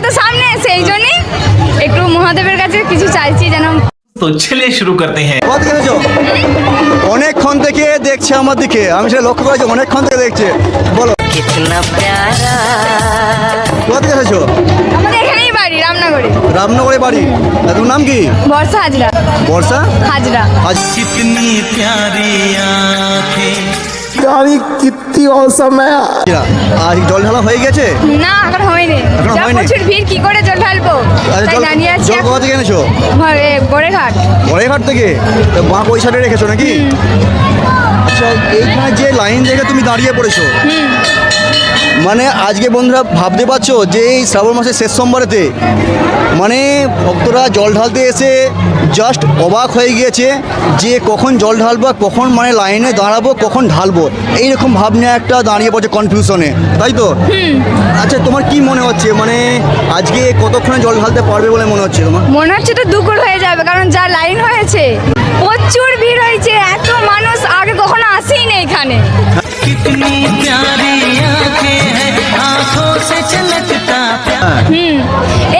তো সামনে, সেই জন্যই একটু মহাদেবের কাছে কিছু চাইছি যেন। তো চলে শুরু করতে হ্যাঁ। কত দেখেছো? অনেকক্ষণ থেকে দেখছে আমার দিকে, আমি সেটা লক্ষ্য করেছি, অনেকক্ষণ থেকে দেখছে। বলো कितना प्यारा কত দেখেছো? আমাদের এখানেই বাড়ি, রামনগরে। রামনগরে বাড়ি। তা তোমার নাম কি? বর্ষা হাজরা। বর্ষা হাজরা। আজ कितनी प्यारी आँखें गाड़ी कितनी औसम है। আজ জল ঢালা হয়ে গেছে? না, এখন হয়নি। এখনো যা হয়নি? প্রচুর ভিড়, কি করে জল ঢালবো, আচ্ছা, তাই দাঁড়িয়ে আছি। জল কোথা থেকে এনেছো? গোড়েঘাট। গড়েঘাট থেকে? তো মা ওই সাইডে রেখেছো নাকি? আচ্ছা, এইখানে যে লাইন দেখে তুমি দাঁড়িয়ে পড়েছো, মানে আজকে বন্ধুরা ভাবতে পারছো যে এই শ্রাবণ মাসের শেষ সোমবারেতে মানে ভক্তরা জল ঢালতে এসে জাস্ট অবাক হয়ে গিয়েছে যে কখন জল ঢালবো, কখন মানে লাইনে দাঁড়াবো, কখন ঢালবো, এইরকম ভাবনা একটা দাঁড়িয়ে পড়ছে কনফিউশনে, তাই তো? আচ্ছা, তোমার কি মনে হচ্ছে, মানে আজকে কতক্ষণে জল ঢালতে পারবে বলে মনে হচ্ছে তোমার? মনে হচ্ছে তো দুপুর হয়ে যাবে, কারণ যা লাইন হয়েছে, প্রচুর ভিড় হয়েছে। এত মানুষ আগে কখনো আসেই না এখানে। कितनी प्यारी आँखें हैं आँखों से झलकता प्यार।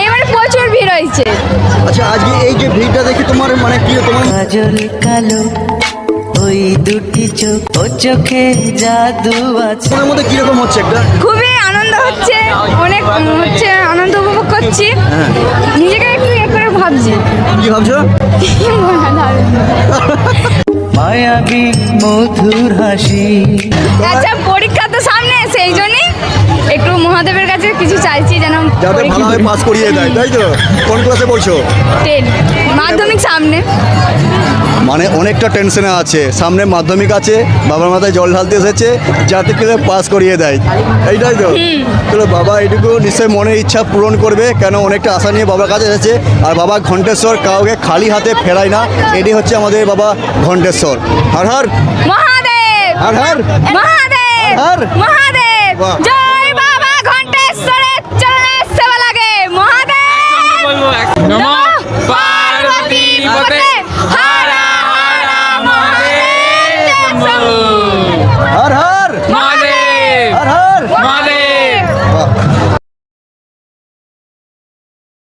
এইবারে প্রচুর ভিড় হয়েছে। আচ্ছা, আজকে এই যে ভিড়টা দেখে তোমার মানে কি তোমার কাজল কালো ওই দুটি চোখ ও চোখে জাদু আছে মনের মধ্যে কিরকম হচ্ছে একটা? খুবই আনন্দ হচ্ছে, অনেক হচ্ছে, আনন্দ উপভোগ করছি। নিজেকে একটু ইয়ে করে ভাবছি কি ভাবছো? কি মনে হয়। মায়াবী মধুর হাসি আচ্ছা, পরীক্ষা তো সামনে, সেই জন্যই একটু মহাদেবের কাছে কিছু চাইছি যেন। যাতে ভালোভাবে পাস করিয়ে দেয়, তাই তো? কোন ক্লাসে পড়ছো? 10 মাধ্যমিক সামনে। মানে অনেকটা টেনশনে আছে, সামনে মাধ্যমিক আছে, বাবার মাথায় জল ঢালতে এসেছে যাতে করে পাস করিয়ে দেয়, এইটাই তো? চলো, বাবা এটুকু নিশ্চয়ই মনের ইচ্ছা পূরণ করবে, কেন অনেকটা আশা নিয়ে বাবার কাছে এসেছে। আর বাবা ঘণ্টেশ্বর কাউকে খালি হাতে ফেরায় না, এটি হচ্ছে আমাদের বাবা ঘণ্টেশ্বর। হর হর মহাদেব, হর হর মহাদেব, হর। মহাদেব, বাহ। জয় বাবা ঘণ্টেশ্বরের চরণে সেবা লাগে। মহাদেব